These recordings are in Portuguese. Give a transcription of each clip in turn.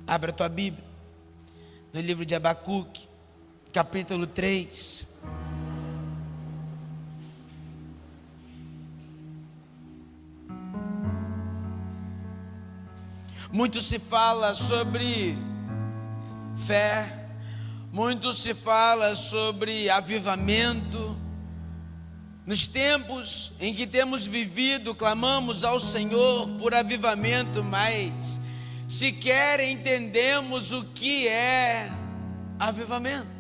Abra a tua Bíblia no livro de Abacuque, capítulo 3. Muito se fala sobre fé, muito se fala sobre avivamento. Nos tempos em que temos vivido, clamamos ao Senhor por avivamento, mas sequer entendemos o que é avivamento.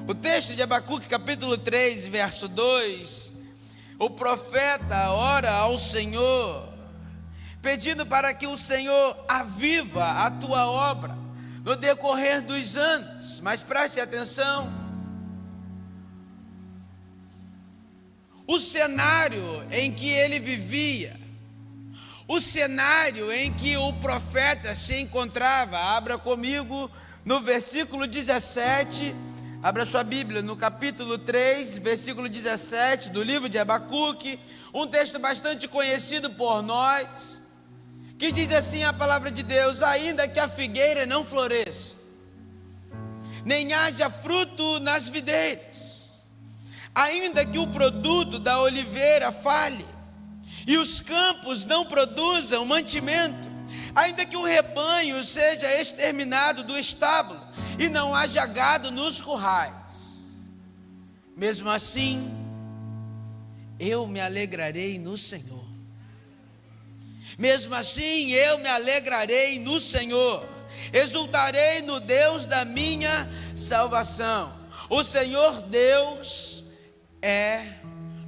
O texto de Abacuque, capítulo 3, verso 2, o profeta ora ao Senhor, pedindo para que o Senhor aviva a tua obra no decorrer dos anos. Mas preste atenção, o cenário em que ele vivia, o cenário em que o profeta se encontrava. Abra comigo no versículo 17, abra sua Bíblia no capítulo 3, versículo 17 do livro de Abacuque, um texto bastante conhecido por nós, que diz assim a palavra de Deus: ainda que a figueira não floresça, nem haja fruto nas videiras, ainda que o produto da oliveira falhe, e os campos não produzam mantimento, ainda que o rebanho seja exterminado do estábulo, e não haja gado nos currais, mesmo assim, eu me alegrarei no Senhor. Mesmo assim, eu me alegrarei no Senhor, exultarei no Deus da minha salvação. O Senhor Deus é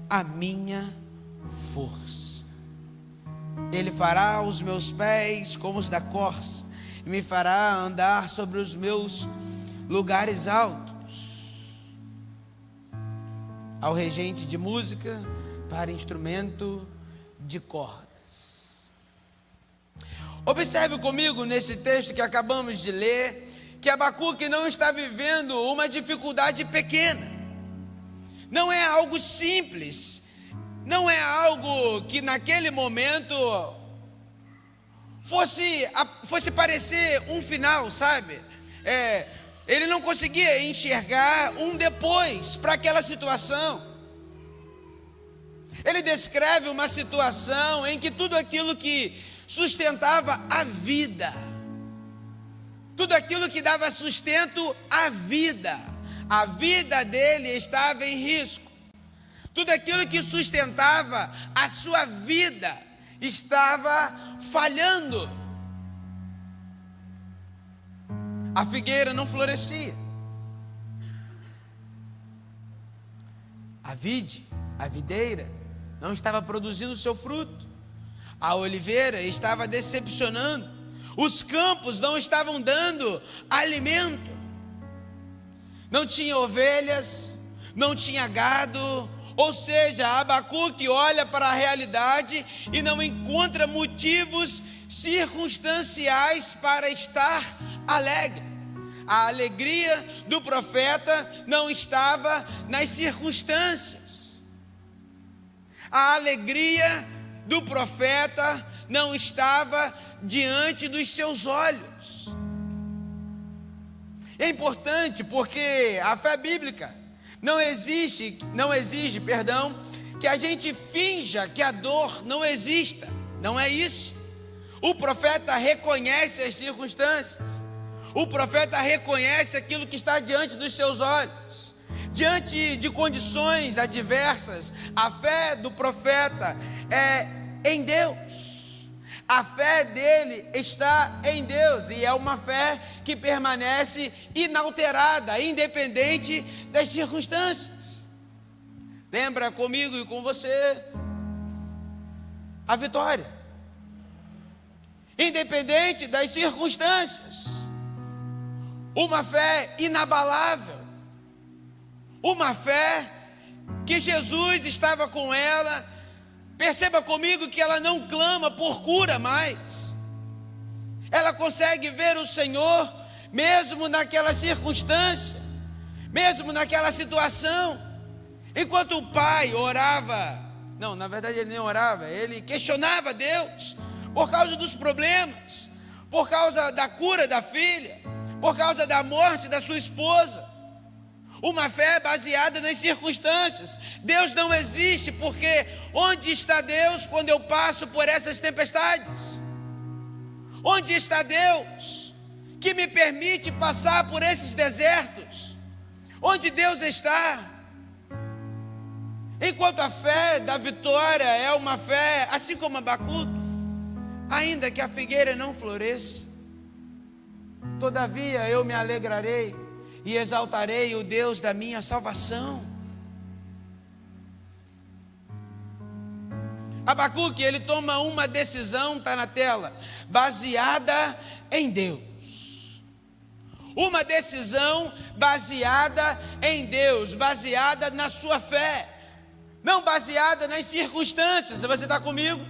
a minha força. Ele fará os meus pés como os da corça, e me fará andar sobre os meus lugares altos. Ao regente de música para instrumento de cordas. Observe comigo nesse texto que acabamos de ler, que Abacuque não está vivendo uma dificuldade pequena. Não é algo simples, não é algo que naquele momento fosse parecer um final, sabe? Ele não conseguia enxergar um depois para aquela situação. Ele descreve uma situação em que tudo aquilo que sustentava a vida, tudo aquilo que dava sustento à vida, a vida dele estava em risco. Tudo aquilo que sustentava a sua vida estava falhando. A figueira não florescia. A videira, não estava produzindo o seu fruto. A oliveira estava decepcionando. Os campos não estavam dando alimento. Não tinha ovelhas, não tinha gado. Ou seja, Abacuque olha para a realidade e não encontra motivos circunstanciais para estar alegre. A alegria do profeta não estava nas circunstâncias. A alegria do profeta não estava diante dos seus olhos. É importante porque a fé bíblica não exige, que a gente finja que a dor não exista. Não é isso. O profeta reconhece as circunstâncias. O profeta reconhece aquilo que está diante dos seus olhos. Diante de condições adversas, a fé do profeta é em Deus. A fé dele está em Deus, e é uma fé que permanece inalterada, independente das circunstâncias. Lembra comigo e com você a vitória, independente das circunstâncias. Uma fé inabalável, uma fé que Jesus estava com ela. Perceba comigo que ela não clama por cura mais. Ela consegue ver o Senhor mesmo naquela circunstância, mesmo naquela situação. Enquanto o pai orava, não, na verdade ele nem orava, ele questionava Deus. por causa dos problemas, por causa da cura da filha, por causa da morte da sua esposa. Uma fé baseada nas circunstâncias. Deus não existe, porque onde está Deus quando eu passo por essas tempestades? Onde está Deus que me permite passar por esses desertos? Onde Deus está? Enquanto a fé da vitória é uma fé, assim como Abacuque, ainda que a figueira não floresça, todavia eu me alegrarei e exaltarei o Deus da minha salvação. Abacuque, ele toma uma decisão, está na tela, baseada em Deus. Uma decisão baseada em Deus, baseada na sua fé, não baseada nas circunstâncias. Você está comigo?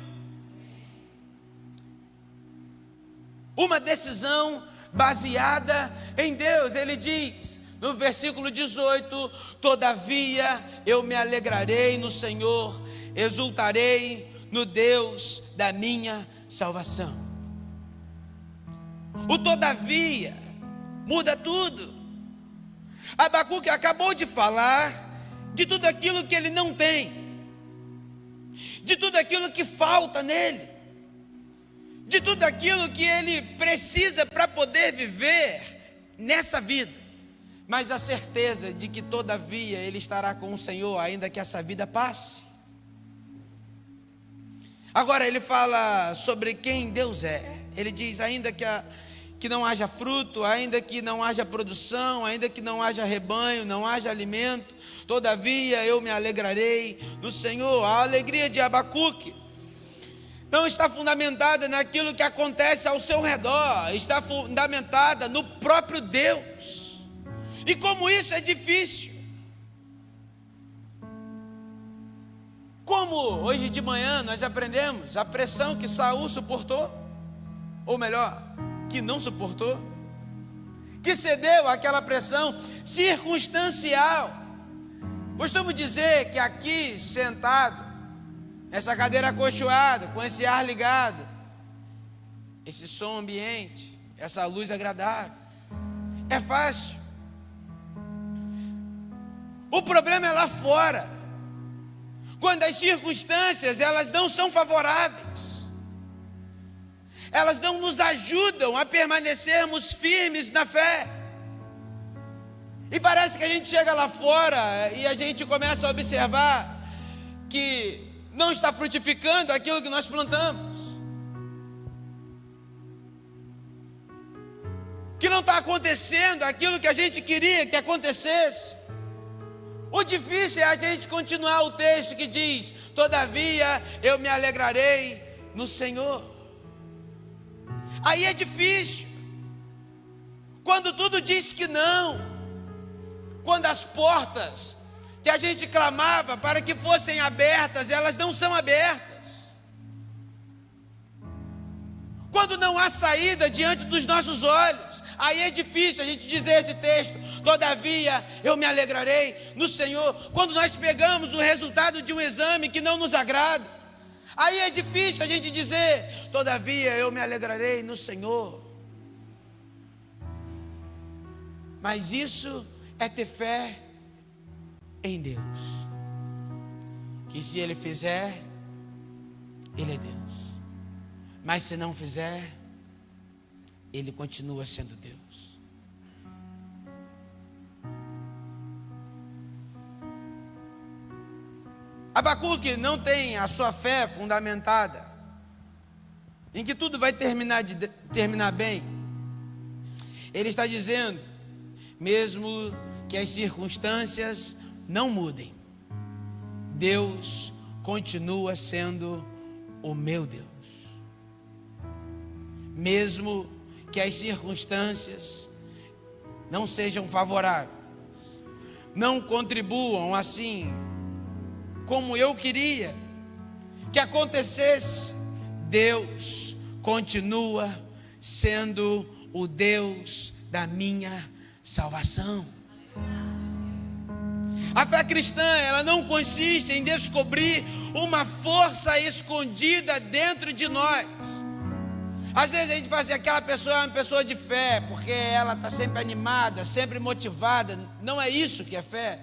Uma decisão baseada em Deus. Ele diz no versículo 18: todavia eu me alegrarei no Senhor, exultarei no Deus da minha salvação. O todavia muda tudo. Abacuque acabou de falar de tudo aquilo que ele não tem, de tudo aquilo que falta nele, de tudo aquilo que ele precisa para poder viver nessa vida, mas a certeza de que todavia ele estará com o Senhor, ainda que essa vida passe. Agora ele fala sobre quem Deus é. Ele diz: ainda que não haja fruto, ainda que não haja produção, ainda que não haja rebanho, não haja alimento, todavia eu me alegrarei no Senhor. A alegria de Abacuque não está fundamentada naquilo que acontece ao seu redor, está fundamentada no próprio Deus. E como isso é difícil, como hoje de manhã nós aprendemos a pressão que Saul suportou, ou melhor, que não suportou, que cedeu àquela pressão circunstancial. Costumo dizer que aqui sentado, essa cadeira acolchoada, com esse ar ligado, esse som ambiente, essa luz agradável, é fácil. O problema é lá fora, quando as circunstâncias elas não são favoráveis, elas não nos ajudam a permanecermos firmes na fé. E parece que a gente chega lá fora e a gente começa a observar que não está frutificando aquilo que nós plantamos, que não está acontecendo aquilo que a gente queria que acontecesse. O difícil é a gente continuar o texto que diz: todavia eu me alegrarei no Senhor. Aí é difícil, quando tudo diz que não, quando as portas que a gente clamava para que fossem abertas, elas não são abertas, quando não há saída diante dos nossos olhos, aí é difícil a gente dizer esse texto: todavia eu me alegrarei no Senhor. Quando nós pegamos o resultado de um exame que não nos agrada, aí é difícil a gente dizer: todavia eu me alegrarei no Senhor. Mas isso é ter fé em Deus, que se Ele fizer, Ele é Deus, mas se não fizer, Ele continua sendo Deus. Abacuque não tem a sua fé fundamentada em que tudo vai terminar bem. Ele está dizendo: mesmo que as circunstâncias não mudem, Deus continua sendo o meu Deus. Mesmo que as circunstâncias não sejam favoráveis, não contribuam assim como eu queria que acontecesse, Deus continua sendo o Deus da minha salvação. A fé cristã, ela não consiste em descobrir uma força escondida dentro de nós, Às vezes a gente fala assim, aquela pessoa é uma pessoa de fé, porque ela está sempre animada, sempre motivada. Não é isso que é fé.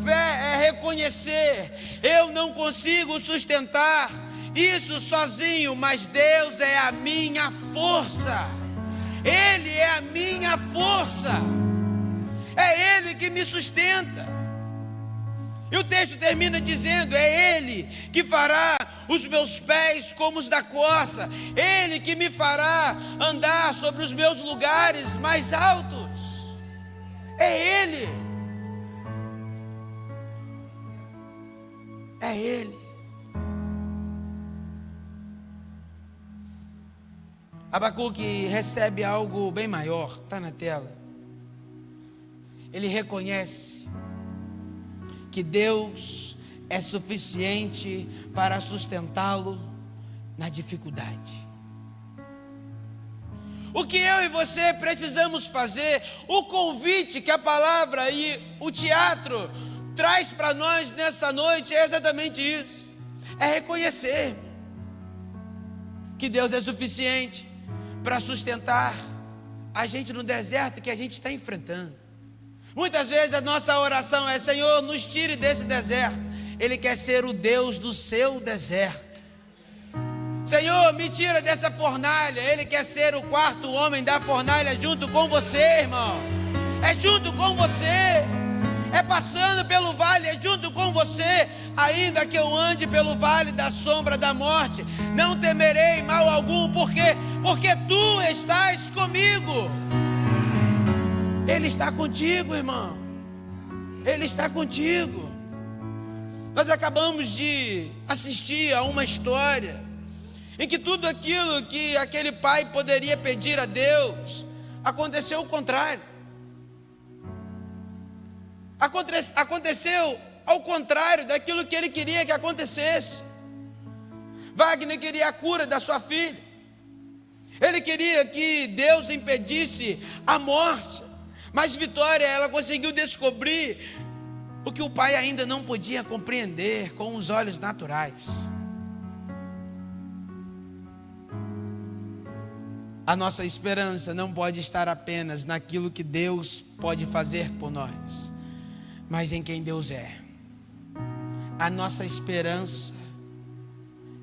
Fé é reconhecer, eu não consigo sustentar isso sozinho, mas Deus é a minha força. Ele é a minha força. É Ele que me sustenta. E o texto termina dizendo, é Ele que fará os meus pés como os da corça, Ele que me fará andar sobre os meus lugares mais altos. É Ele. É Ele. Abacuque recebe algo bem maior, está na tela. Ele reconhece que Deus é suficiente para sustentá-lo na dificuldade. O que eu e você precisamos fazer, o convite que a palavra e o teatro traz para nós nessa noite é exatamente isso. É reconhecer que Deus é suficiente para sustentar a gente no deserto que a gente está enfrentando. Muitas vezes a nossa oração é: Senhor, nos tire desse deserto. Ele quer ser o Deus do seu deserto. Senhor, me tira dessa fornalha. Ele quer ser o quarto homem da fornalha junto com você, irmão. É junto com você. É passando pelo vale, é junto com você. Ainda que eu ande pelo vale da sombra da morte, não temerei mal algum, porque tu estás comigo. Ele está contigo, irmão. Ele está contigo. Nós acabamos de assistir a uma história em que tudo aquilo que aquele pai poderia pedir a Deus, aconteceu o contrário. Aconteceu ao contrário daquilo que ele queria que acontecesse. Wagner queria a cura da sua filha. Ele queria que Deus impedisse a morte. Mas Vitória, ela conseguiu descobrir o que o pai ainda não podia compreender com os olhos naturais. A nossa esperança não pode estar apenas naquilo que Deus pode fazer por nós, mas em quem Deus é. A nossa esperança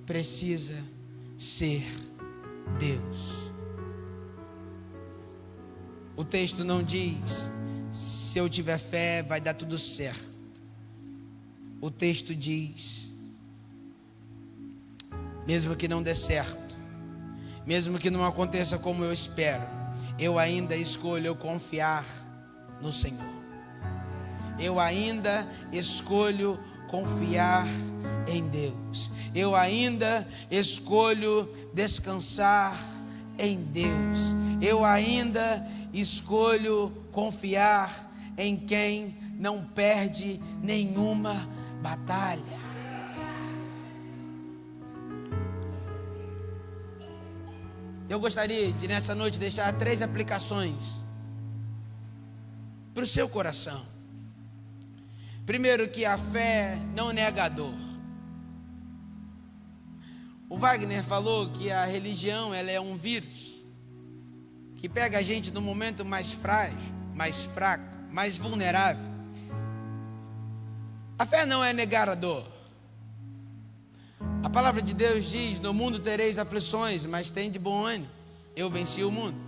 precisa ser Deus. O texto não diz, se eu tiver fé vai dar tudo certo. O texto diz, mesmo que não dê certo, mesmo que não aconteça como eu espero, eu ainda escolho confiar no Senhor. Eu ainda escolho confiar em Deus. Eu ainda escolho descansar em Deus. Eu ainda escolho confiar em quem não perde nenhuma batalha. Eu gostaria de nessa noite deixar 3 aplicações para o seu coração. Primeiro, que a fé não nega a dor. O Wagner falou que a religião ela é um vírus que pega a gente no momento mais frágil, mais fraco, mais vulnerável. A fé não é negar a dor. A palavra de Deus diz: no mundo tereis aflições, mas tem de bom ânimo, eu venci o mundo.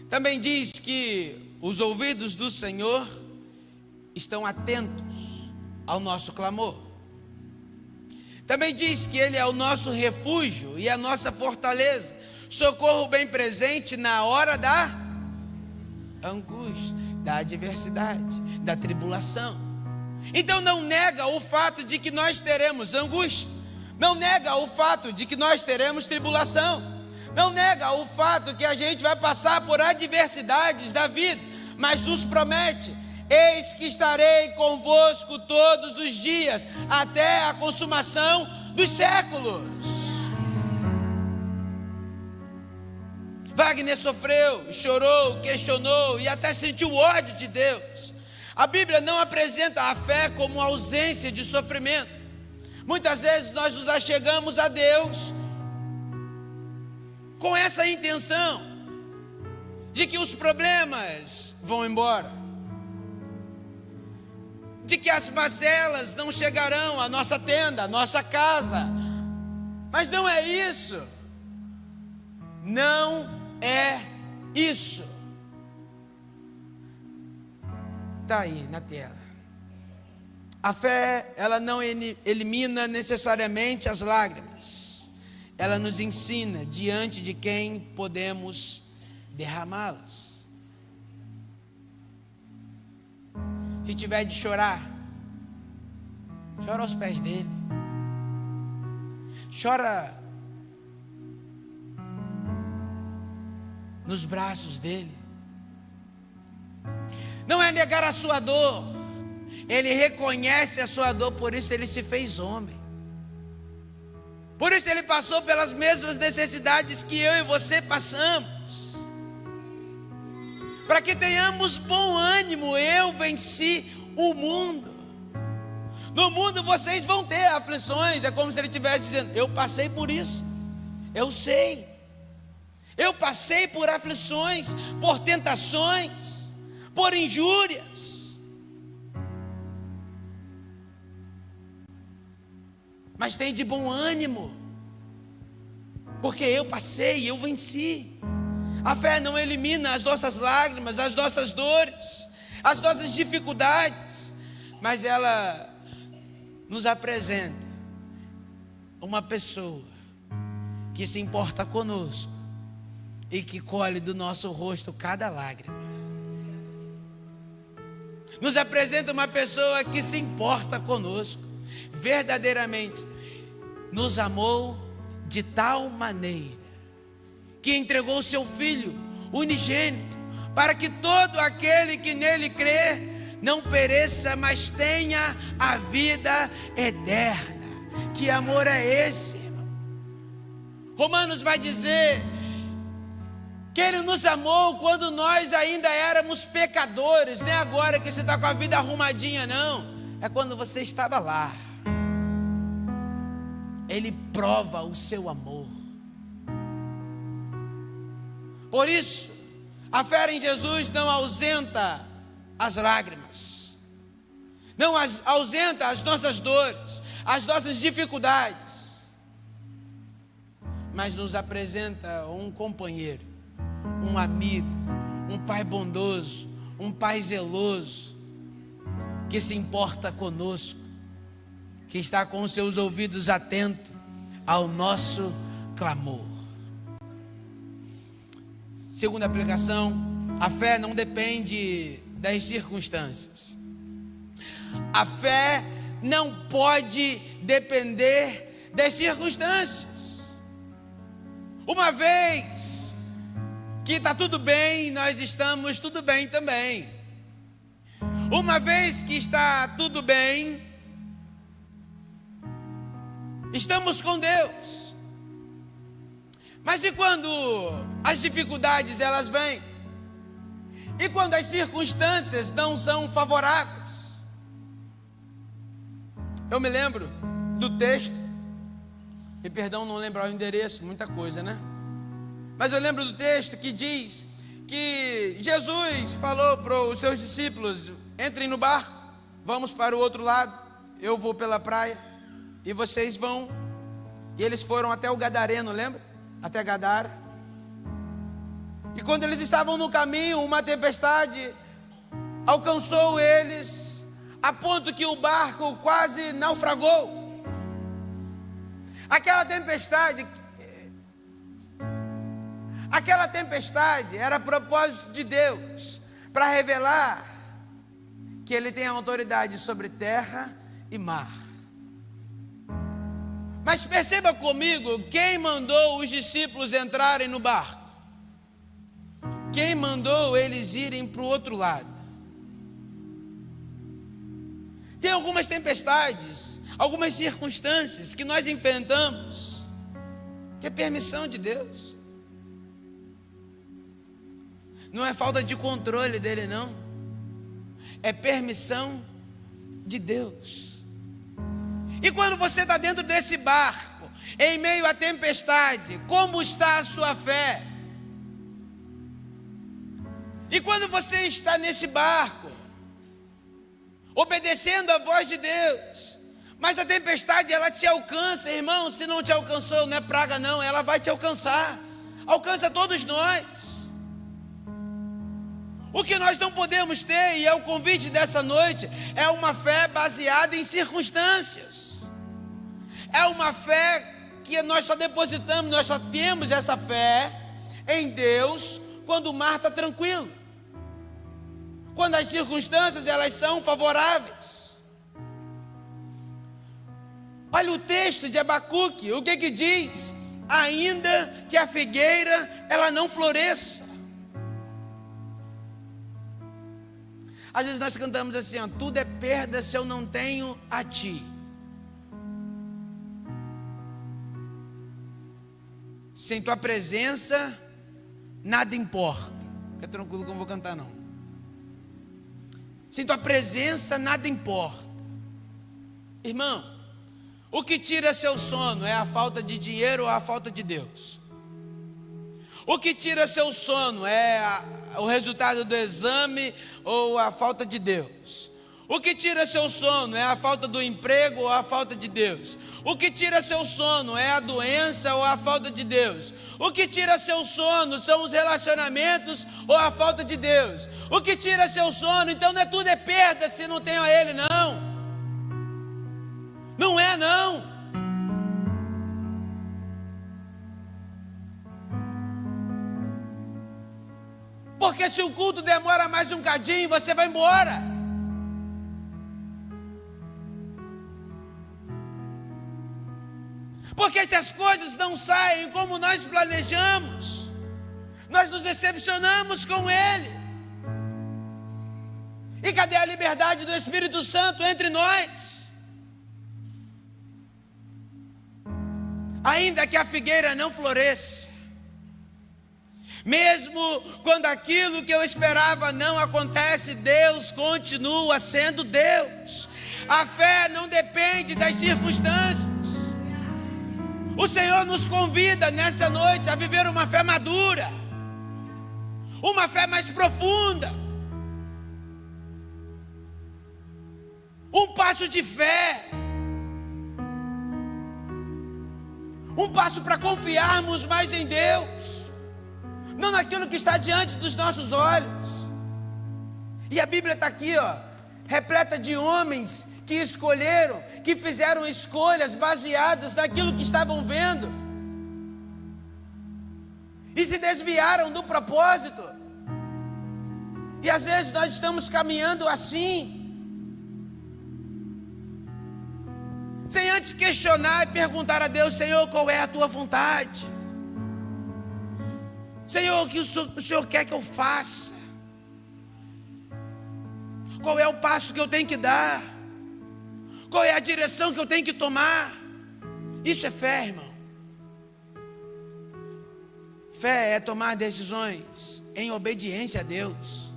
Também diz que os ouvidos do Senhor estão atentos ao nosso clamor. Também diz que Ele é o nosso refúgio e a nossa fortaleza, socorro bem presente na hora da angústia, da adversidade, da tribulação. Então não nega o fato de que nós teremos angústia, não nega o fato de que nós teremos tribulação, não nega o fato que a gente vai passar por adversidades da vida, mas nos promete: eis que estarei convosco todos os dias, até a consumação dos séculos. Wagner sofreu, chorou, questionou e até sentiu ódio de Deus. A Bíblia não apresenta a fé como ausência de sofrimento, Muitas vezes nós nos achegamos a Deus com essa intenção de que os problemas vão embora, de que as mazelas não chegarão à nossa tenda, à nossa casa. Mas não é isso. Não é isso. Está aí na tela. A fé, ela não elimina necessariamente as lágrimas. Ela nos ensina diante de quem podemos derramá-las. Se tiver de chorar, chora aos pés dele. Chora nos braços dele. Não é negar a sua dor. Ele reconhece a sua dor, por isso ele se fez homem. Por isso ele passou pelas mesmas necessidades que eu e você passamos. Para que tenhamos bom ânimo, eu venci o mundo. No mundo vocês vão ter aflições. É como se ele estivesse dizendo: eu passei por isso, eu sei. Eu passei por aflições, por tentações, por injúrias. Mas tem de bom ânimo, porque eu passei, eu venci. A fé não elimina as nossas lágrimas, as nossas dores, as nossas dificuldades, mas ela nos apresenta uma pessoa que se importa conosco e que colhe do nosso rosto cada lágrima. Nos apresenta uma pessoa que se importa conosco, verdadeiramente nos amou de tal maneira que entregou o seu Filho unigênito, para que todo aquele que nele crê não pereça, mas tenha a vida eterna. Que amor é esse, irmão? Romanos vai dizer que Ele nos amou quando nós ainda éramos pecadores. Não é agora que você está com a vida arrumadinha, não. É quando você estava lá. Ele prova o seu amor. Por isso, a fé em Jesus não ausenta as lágrimas, não ausenta as nossas dores, as nossas dificuldades, mas nos apresenta um companheiro, um amigo, um pai bondoso, um pai zeloso, que se importa conosco, que está com os seus ouvidos atentos ao nosso clamor. Segunda aplicação: a fé não depende das circunstâncias. A fé não pode depender das circunstâncias. Uma vez que está tudo bem, nós estamos tudo bem também. Uma vez que está tudo bem, estamos com Deus. Mas e quando as dificuldades elas vêm? E quando as circunstâncias não são favoráveis? Eu me lembro do texto, e perdão não lembrar o endereço, muita coisa, né? Mas eu lembro do texto que diz que Jesus falou para os seus discípulos: entrem no barco, vamos para o outro lado, eu vou pela praia e vocês vão. E eles foram até o Gadareno, lembra? Até Gadara. E quando eles estavam no caminho, uma tempestade alcançou eles, a ponto que o barco quase naufragou. Aquela tempestade era propósito de Deus, para revelar que Ele tem autoridade sobre terra e mar. Mas perceba comigo, quem mandou os discípulos entrarem no barco? Quem mandou eles irem para o outro lado? Tem algumas tempestades, algumas circunstâncias que nós enfrentamos, que é permissão de Deus. Não é falta de controle dele, não. É permissão de Deus. E quando você está dentro desse barco, em meio à tempestade, como está a sua fé? E quando você está nesse barco, obedecendo a voz de Deus, mas a tempestade ela te alcança, irmão, se não te alcançou, não é praga não, ela vai te alcançar, alcança todos nós. O que nós não podemos ter, e é o convite dessa noite, é uma fé baseada em circunstâncias. É uma fé que nós só depositamos, nós só temos essa fé em Deus quando o mar está tranquilo, quando as circunstâncias elas são favoráveis. Olha o texto de Abacuque, o que diz? Ainda que a figueira ela não floresça. Às vezes nós cantamos assim, ó, tudo é perda se eu não tenho a ti. Sem tua presença, nada importa. Fica tranquilo que eu não vou cantar não. Sem tua presença, nada importa. Irmão, o que tira seu sono é a falta de dinheiro ou a falta de Deus? O que tira seu sono é o resultado do exame ou a falta de Deus? O que tira seu sono é a falta do emprego ou a falta de Deus? O que tira seu sono é a doença ou a falta de Deus? O que tira seu sono são os relacionamentos ou a falta de Deus? O que tira seu sono, então não é tudo é perda se não tem a Ele, não. Não é não. Porque se o culto demora mais um cadinho, você vai embora. Porque se as coisas não saem como nós planejamos, nós nos decepcionamos com Ele. E cadê a liberdade do Espírito Santo entre nós? Ainda que a figueira não floresça, mesmo quando aquilo que eu esperava não acontece, Deus continua sendo Deus. A fé não depende das circunstâncias. O Senhor nos convida nessa noite a viver uma fé madura, uma fé mais profunda, um passo de fé, um passo para confiarmos mais em Deus, não naquilo que está diante dos nossos olhos. E a Bíblia está aqui, ó, repleta de homens que escolheram, que fizeram escolhas baseadas naquilo que estavam vendo e se desviaram do propósito. E às vezes nós estamos caminhando assim, sem antes questionar e perguntar a Deus: Senhor, qual é a tua vontade? Senhor, o que o Senhor quer que eu faça? Qual é o passo que eu tenho que dar? Qual é a direção que eu tenho que tomar? Isso é fé, irmão. Fé é tomar decisões em obediência a Deus,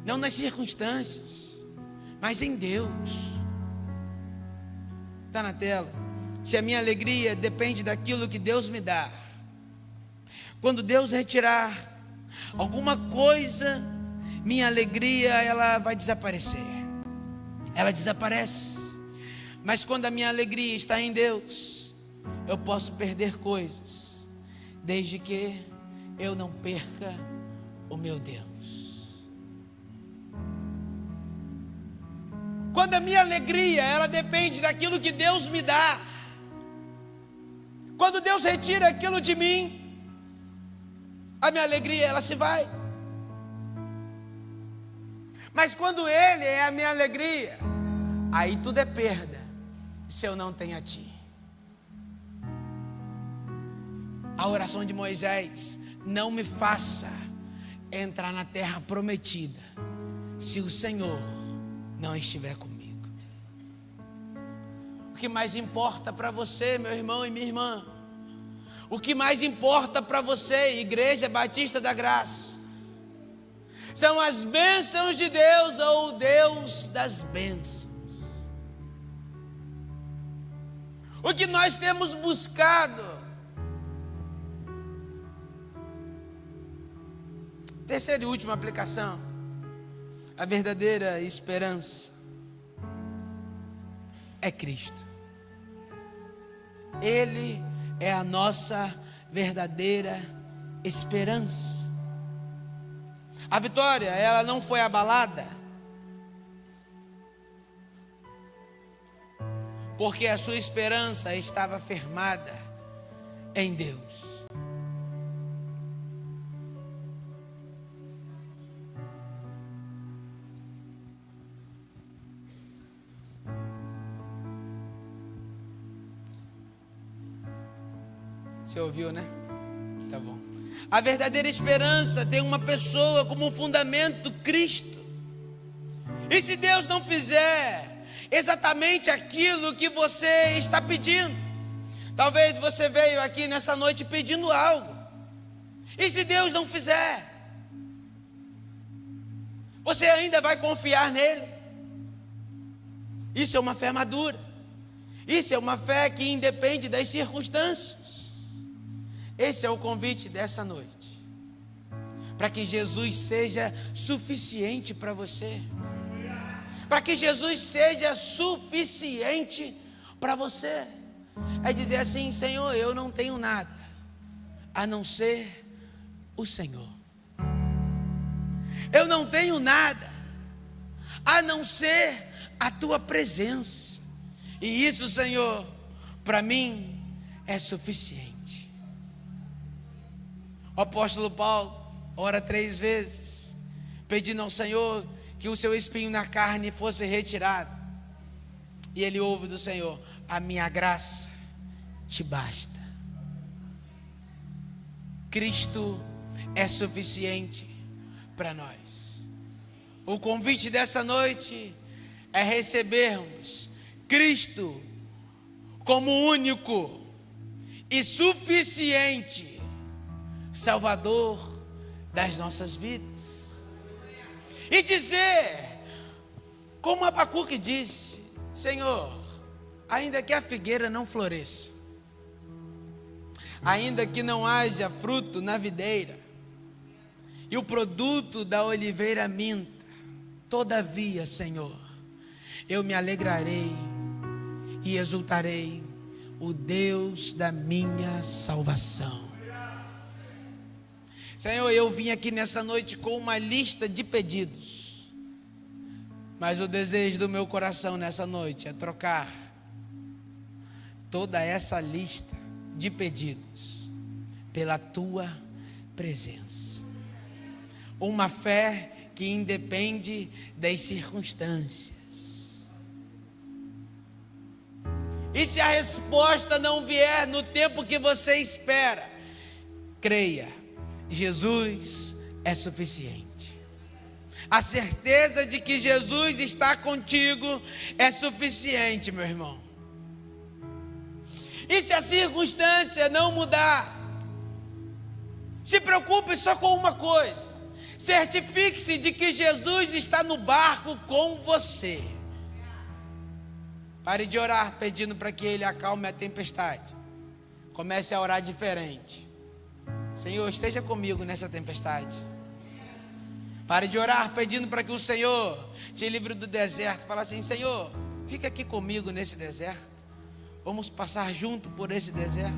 não nas circunstâncias, mas em Deus. Está na tela. Se a minha alegria depende daquilo que Deus me dá, quando Deus retirar alguma coisa, minha alegria ela vai desaparecer. Ela desaparece. Mas quando a minha alegria está em Deus, eu posso perder coisas, desde que eu não perca o meu Deus. Quando a minha alegria ela depende daquilo que Deus me dá, quando Deus retira aquilo de mim, a minha alegria ela se vai. Mas quando Ele é a minha alegria, aí tudo é perda se eu não tenho a Ti. A oração de Moisés: não me faça entrar na terra prometida se o Senhor não estiver comigo. O que mais importa para você, meu irmão e minha irmã? O que mais importa para você, Igreja Batista da Graça, são as bênçãos de Deus ou o Deus das bênçãos. o que nós temos buscado. Terceira e última aplicação: a verdadeira esperança é Cristo. Ele é a nossa verdadeira esperança. A vitória, ela não foi abalada, porque a sua esperança estava firmada em Deus. Você ouviu, né? Tá bom. A verdadeira esperança tem uma pessoa como fundamento, Cristo. E se Deus não fizer exatamente aquilo que você está pedindo, talvez você veio aqui nessa noite pedindo algo, e se Deus não fizer, você ainda vai confiar nele? Isso é uma fé madura. Isso é uma fé que independe das circunstâncias. Esse é o convite dessa noite, para que Jesus seja suficiente para você, para que Jesus seja suficiente para você. É dizer assim: Senhor, eu não tenho nada a não ser o Senhor. Eu não tenho nada a não ser a tua presença, e isso, Senhor, para mim é suficiente. O apóstolo Paulo ora 3 vezes, pedindo ao Senhor que o seu espinho na carne fosse retirado. E ele ouve do Senhor: a minha graça te basta. Cristo é suficiente para nós. O convite dessa noite é recebermos Cristo como único e suficiente Salvador das nossas vidas, e dizer, como Abacuque disse: Senhor, ainda que a figueira não floresça, ainda que não haja fruto na videira, e o produto da oliveira minta, todavia, Senhor, eu me alegrarei e exultarei, o Deus da minha salvação. Senhor, eu vim aqui nessa noite com uma lista de pedidos, mas o desejo do meu coração nessa noite é trocar toda essa lista de pedidos pela tua presença. Uma fé que independe das circunstâncias. E se a resposta não vier no tempo que você espera, creia, Jesus é suficiente. A certeza de que Jesus está contigo é suficiente, meu irmão. E se a circunstância não mudar, se preocupe só com uma coisa: certifique-se de que Jesus está no barco com você. Pare de orar pedindo para que Ele acalme a tempestade. Comece a orar diferente. Senhor, esteja comigo nessa tempestade. Pare de orar pedindo para que o Senhor te livre do deserto. Fala assim: Senhor, fica aqui comigo nesse deserto. Vamos passar junto por esse deserto.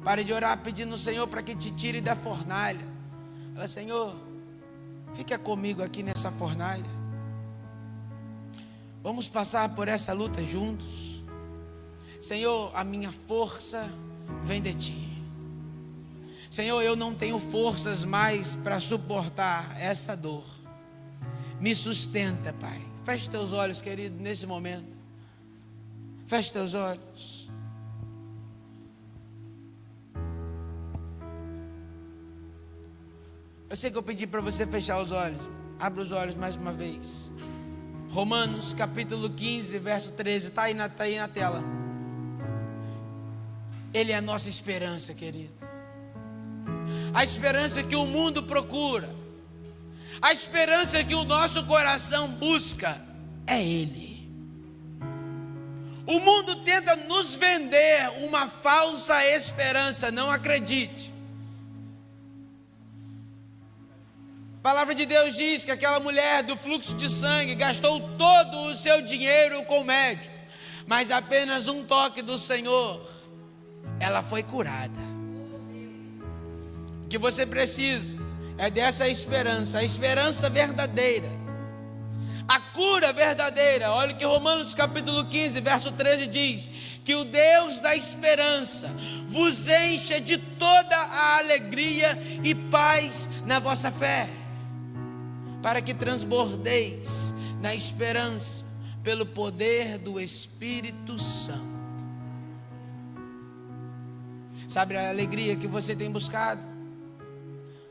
Pare de orar pedindo ao Senhor para que te tire da fornalha. Fala: Senhor, fica comigo aqui nessa fornalha. Vamos passar por essa luta juntos. Senhor, a minha força vem de Ti. Senhor, eu não tenho forças mais para suportar essa dor. Me sustenta, Pai. Feche teus olhos, querido, nesse momento. Feche teus olhos. Eu sei que eu pedi para você fechar os olhos. Abra os olhos mais uma vez. Romanos capítulo 15, verso 13. Está aí na tela. Ele é a nossa esperança, querido. A esperança que o mundo procura, a esperança que o nosso coração busca, é Ele. O mundo tenta nos vender uma falsa esperança, não acredite. A palavra de Deus diz que aquela mulher do fluxo de sangue gastou todo o seu dinheiro com o médico, mas apenas um toque do Senhor, ela foi curada. O que você precisa é dessa esperança, a esperança verdadeira, a cura verdadeira. Olha o que Romanos capítulo 15, verso 13 diz: que o Deus da esperança vos encha de toda a alegria e paz na vossa fé, para que transbordeis na esperança pelo poder do Espírito Santo. Sabe a alegria que você tem buscado?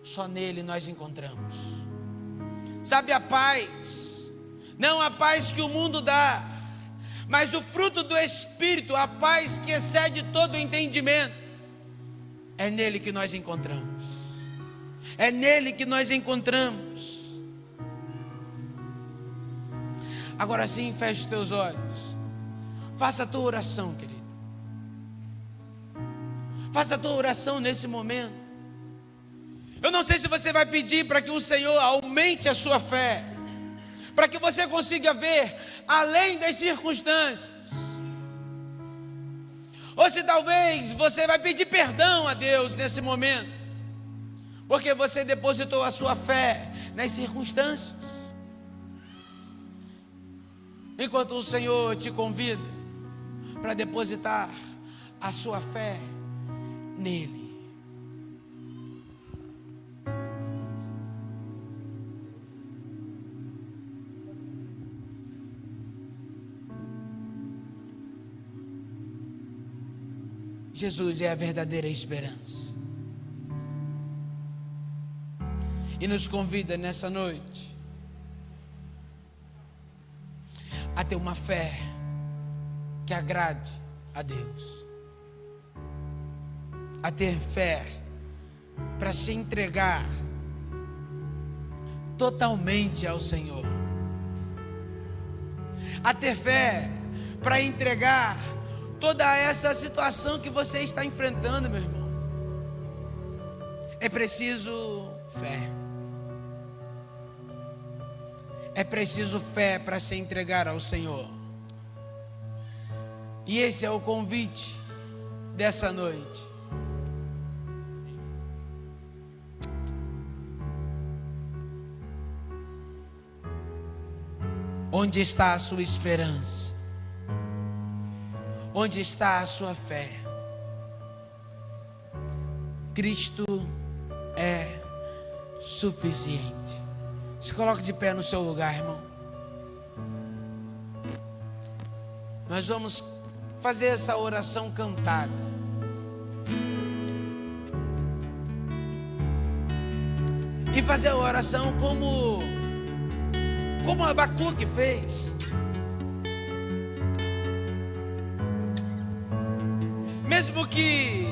Só nele nós encontramos. Sabe a paz? Não a paz que o mundo dá, mas o fruto do Espírito, a paz que excede todo o entendimento. É nele que nós encontramos. É nele que nós encontramos. Agora sim, feche os teus olhos. Faça a tua oração, querido. Faça a tua oração nesse momento. Eu não sei se você vai pedir para que o Senhor aumente a sua fé, para que você consiga ver além das circunstâncias, ou se talvez você vai pedir perdão a Deus nesse momento, porque você depositou a sua fé nas circunstâncias, enquanto o Senhor te convida para depositar a sua fé nele. Jesus é a verdadeira esperança. E nos convida nessa noite a ter uma fé que agrade a Deus. A ter fé para se entregar totalmente ao Senhor. A ter fé para entregar toda essa situação que você está enfrentando, meu irmão. É preciso fé. É preciso fé para se entregar ao Senhor. E esse é o convite dessa noite. Onde está a sua esperança? Onde está a sua fé? Cristo é suficiente. Se coloque de pé no seu lugar, irmão. Nós vamos fazer essa oração cantada. E fazer a oração como Abacuque fez. Mesmo que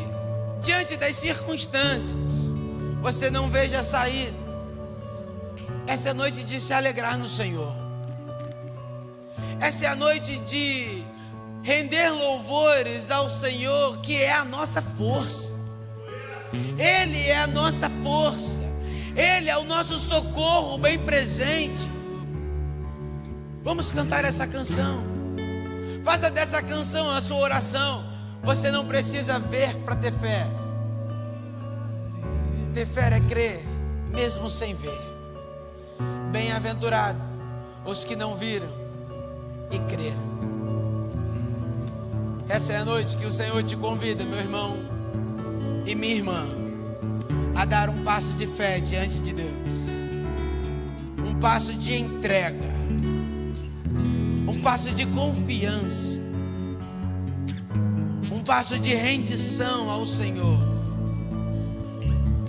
diante das circunstâncias você não veja saída, essa é a noite de se alegrar no Senhor. Essa é a noite de render louvores ao Senhor, que é a nossa força. Ele é a nossa força. Ele é o nosso socorro bem presente. Vamos cantar essa canção. Faça dessa canção a sua oração. Você não precisa ver para ter fé. Ter fé é crer, mesmo sem ver. Bem-aventurado os que não viram e creram. Essa é a noite que o Senhor te convida, meu irmão e minha irmã, a dar um passo de fé diante de Deus. Um passo de entrega. Um passo de confiança. Um passo de rendição ao Senhor.